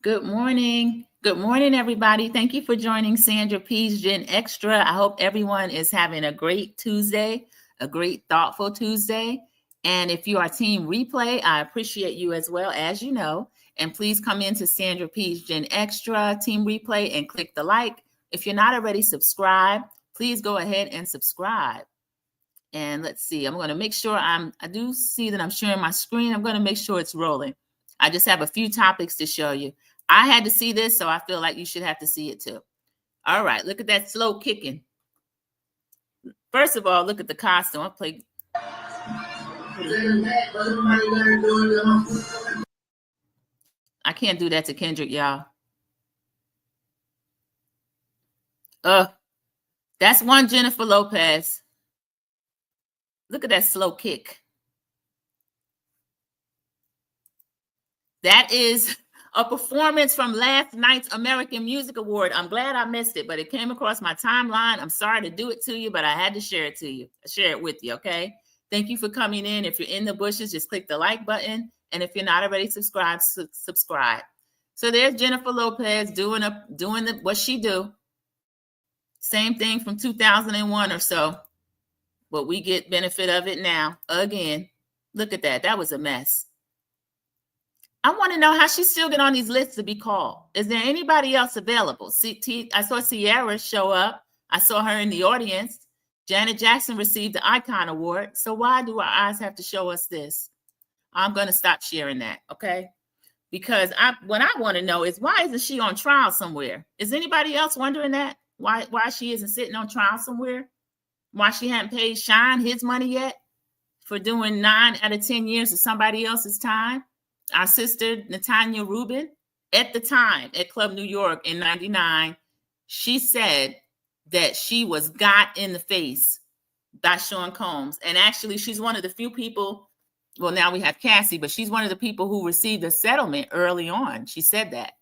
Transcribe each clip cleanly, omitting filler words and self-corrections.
Good morning. Good morning, everybody. Thank you for joining Sandra P's Gen Extra. I hope everyone is having a great Tuesday, a great thoughtful Tuesday. And if you are Team Replay, I appreciate you as well, as you know. And please come into Sandra P's Gen Extra, Team Replay, and click the like. If you're not already subscribed, please go ahead and subscribe. And let's see, I'm going to make sure I do see that I'm sharing my screen. I'm going to make sure it's rolling. I just have a few topics to show you. I had to see this, so I feel like you should have to see it too. All right, look at that slow kicking. First of all, look at the costume. I'll play. I can't do that to Kendrick, y'all. That's one Jennifer Lopez. Look at that slow kick. That is a performance from last night's American Music Award. I'm glad I missed it, but it came across my timeline. I'm sorry to do it to you, but I had to share it with you, okay? Thank you for coming in. If you're in the bushes, just click the like button. And if you're not already subscribed, subscribe. So there's Jennifer Lopez doing what she do. Same thing from 2001 or so, but we get benefit of it now. Again, look at that. That was a mess. I want to know how she still get on these lists to be called. Is there anybody else available? I saw Sierra show up. I saw her in the audience. Janet Jackson received the Icon Award. So why do our eyes have to show us this? I'm going to stop sharing that, okay? Because what I want to know is, why isn't she on trial somewhere? Is anybody else wondering that? Why she isn't sitting on trial somewhere? Why she hadn't paid Shyne his money yet for doing 9 out of 10 years of somebody else's time? Our sister, Natania Reuben, at the time at Club New York in 99, she said that she was got in the face by Sean Combs. And actually, she's one of the few people, well, now we have Cassie, but she's one of the people who received a settlement early on. She said that.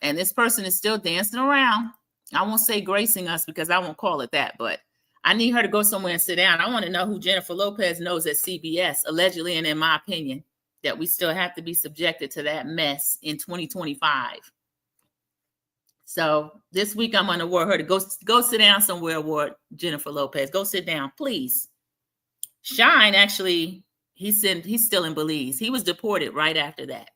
And this person is still dancing around. I won't say gracing us because I won't call it that, but I need her to go somewhere and sit down. I want to know who Jennifer Lopez knows at CBS, allegedly, and in my opinion, that we still have to be subjected to that mess in 2025. So this week I'm going to award her to go sit down somewhere. Award Jennifer Lopez. Go sit down, please. Shyne, actually, he's still in Belize. He was deported right after that.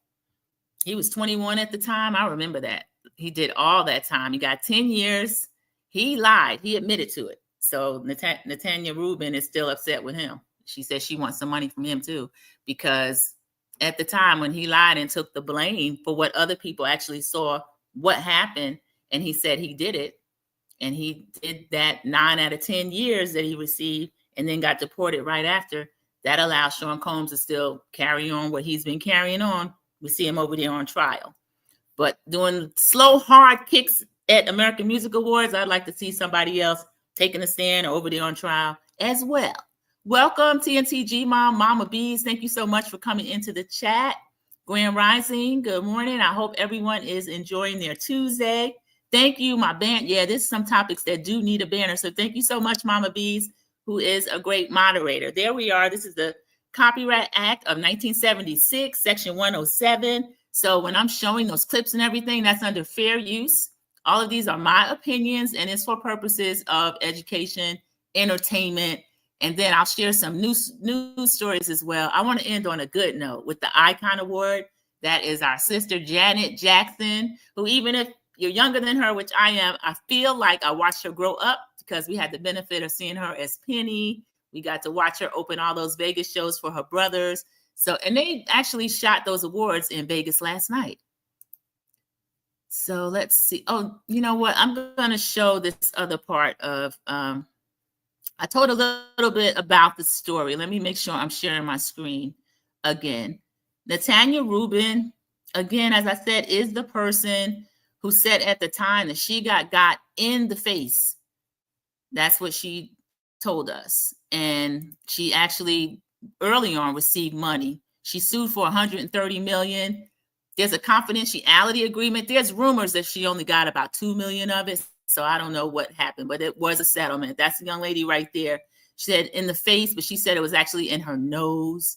He was 21 at the time. I remember that. He did all that time. He got 10 years. He lied. He admitted to it. So Natania Reuben is still upset with him. She says she wants some money from him too, because at the time when he lied and took the blame for what other people actually saw what happened, and he said he did it, and he did that 9 out of 10 years that he received and then got deported right after, that allows Sean Combs to still carry on what he's been carrying on. We see him over there on trial. But doing slow, hard kicks at American Music Awards, I'd like to see somebody else taking a stand or over there on trial as well. Welcome, TNTG Mom, Mama Bees. Thank you so much for coming into the chat. Grand Rising, good morning. I hope everyone is enjoying their Tuesday. Thank you, my band. Yeah, there's some topics that do need a banner. So thank you so much, Mama Bees, who is a great moderator. There we are. This is the Copyright Act of 1976, Section 107. So when I'm showing those clips and everything, that's under fair use. All of these are my opinions, and it's for purposes of education, entertainment, and then I'll share some news stories as well. I want to end on a good note with the Icon Award. That is our sister, Janet Jackson, who, even if you're younger than her, which I am, I feel like I watched her grow up because we had the benefit of seeing her as Penny. We got to watch her open all those Vegas shows for her brothers. So, and they actually shot those awards in Vegas last night. So let's see. Oh, you know what? I'm going to show this other part of, I told a little bit about the story. Let me make sure I'm sharing my screen again. Natania Reuben, again, as I said, is the person who said at the time that she got in the face. That's what she told us. And she actually early on received money. She sued for $130 million. There's a confidentiality agreement. There's rumors that she only got about $2 million of it. So I don't know what happened, but it was a settlement. That's the young lady right there. She said in the face, but she said it was actually in her nose.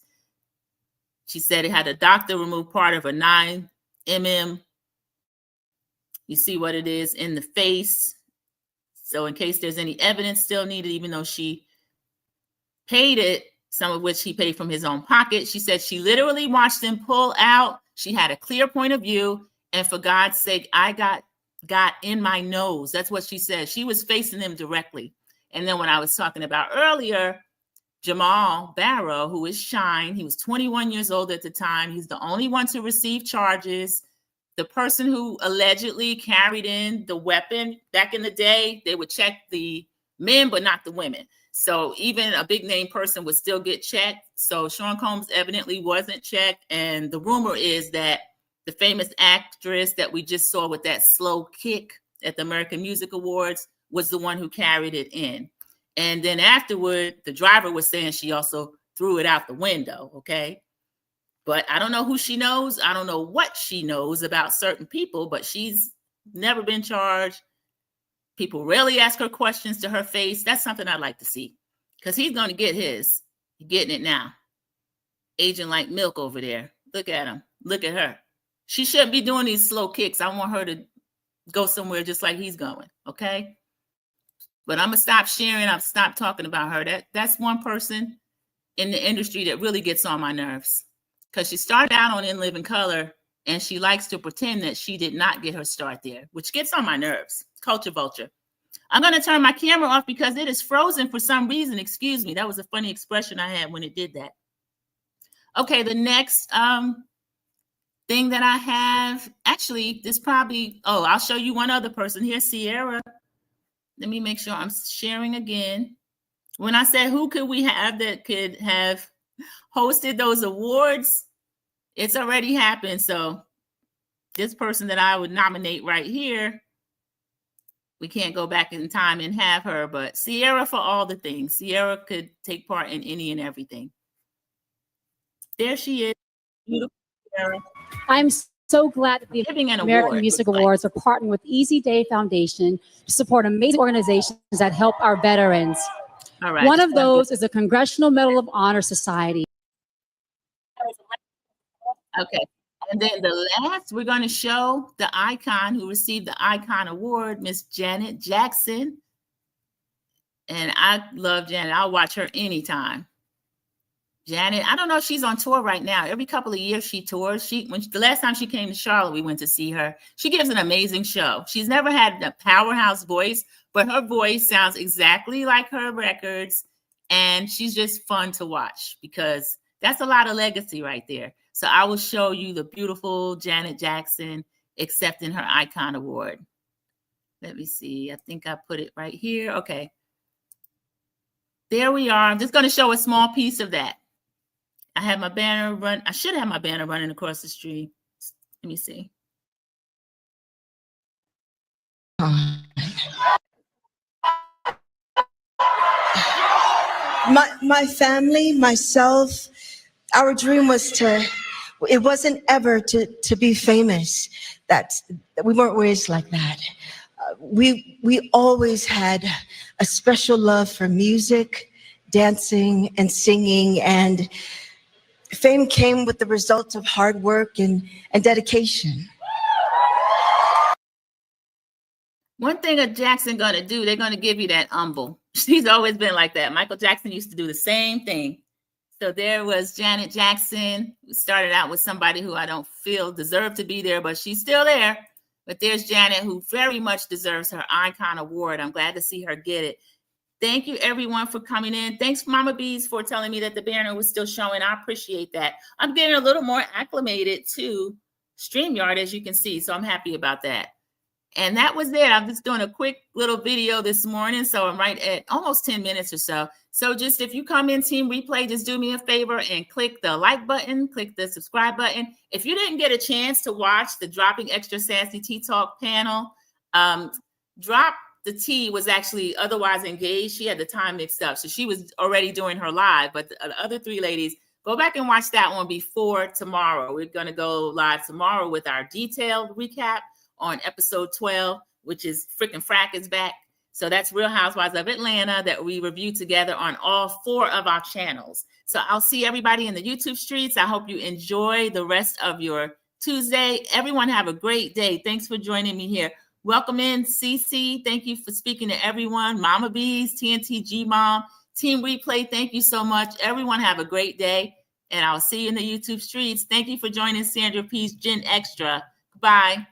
She said it had a doctor remove part of a 9 mm You see what it is in the face. So in case there's any evidence still needed, even though she paid it, some of which he paid from his own pocket, she said she literally watched him pull out. She had a clear point of view. And for God's sake, I got in my nose. That's what she said. She was facing him directly. And then when I was talking about earlier, Jamal Barrow, who is Shyne, he was 21 years old at the time. He's the only one to receive charges. The person who allegedly carried in the weapon back in the day, they would check the men, but not the women. So even a big name person would still get checked. So Sean Combs evidently wasn't checked. And the rumor is that the famous actress that we just saw with that slow kick at the American Music Awards was the one who carried it in. And then afterward, the driver was saying she also threw it out the window, okay? But I don't know who she knows. I don't know what she knows about certain people, but she's never been charged. People rarely ask her questions to her face. That's something I'd like to see, because he's going to get his. He's getting it now. Aging like milk over there. Look at him. Look at her. She shouldn't be doing these slow kicks. I want her to go somewhere just like he's going, okay? But I'm going to stop sharing. I've stopped talking about her. That's one person in the industry that really gets on my nerves, because she started out on In Living Color, and she likes to pretend that she did not get her start there, which gets on my nerves. Culture vulture. I'm going to turn my camera off because it is frozen for some reason. Excuse me. That was a funny expression I had when it did that. Okay, the next thing that I have, actually, this probably, I'll show you one other person here, Sierra. Let me make sure I'm sharing again. When I said who could we have that could have hosted those awards, it's already happened. So this person that I would nominate right here, we can't go back in time and have her, but Sierra for all the things. Sierra could take part in any and everything. There she is. Beautiful Sierra. I'm so glad that the American Music Awards are partnering with Easy Day Foundation to support amazing organizations that help our veterans. All right. One of those is the Congressional Medal of Honor Society. Okay. And then the last, we're going to show the icon who received the Icon Award, Miss Janet Jackson. And I love Janet. I'll watch her anytime. Janet, I don't know if she's on tour right now. Every couple of years she tours. The last time she came to Charlotte, we went to see her. She gives an amazing show. She's never had a powerhouse voice, but her voice sounds exactly like her records. And she's just fun to watch because that's a lot of legacy right there. So I will show you the beautiful Janet Jackson accepting her Icon Award. Let me see. I think I put it right here. Okay. There we are. I'm just going to show a small piece of that. I have my banner run. I should have my banner running across the street. Let me see. My family, myself, our dream was it wasn't ever to be famous. We weren't raised like that. We always had a special love for music, dancing, and singing, and fame came with the result of hard work and dedication. One thing a Jackson gonna do, they're gonna give you that humble. She's always been like that. Michael Jackson used to do the same thing. So there was Janet Jackson, who started out with somebody who I don't feel deserved to be there, but she's still there. But there's Janet, who very much deserves her Icon Award. I'm glad to see her get it. Thank you, everyone, for coming in. Thanks, Mama Bees, for telling me that the banner was still showing. I appreciate that. I'm getting a little more acclimated to StreamYard, as you can see, so I'm happy about that. And that was it. I'm just doing a quick little video this morning, so I'm right at almost 10 minutes or so. So just if you come in Team Replay, just do me a favor and click the like button, click the subscribe button. If you didn't get a chance to watch the Dropping Extra Sassy Tea Talk panel, Drop the Tea was actually otherwise engaged. She had the time mixed up, so she was already doing her live. But the other three ladies, go back and watch that one before tomorrow. We're going to go live tomorrow with our detailed recap on episode 12, which is Frickin' Frack is back. So that's Real Housewives of Atlanta that we review together on all 4 of our channels. So I'll see everybody in the YouTube streets. I hope you enjoy the rest of your Tuesday. Everyone have a great day. Thanks for joining me here. Welcome in, Cece. Thank you for speaking to everyone. Mama Bees, TNT G Mom, Team Replay. Thank you so much. Everyone have a great day, and I'll see you in the YouTube streets. Thank you for joining Sandra P's Gen Extra. Bye.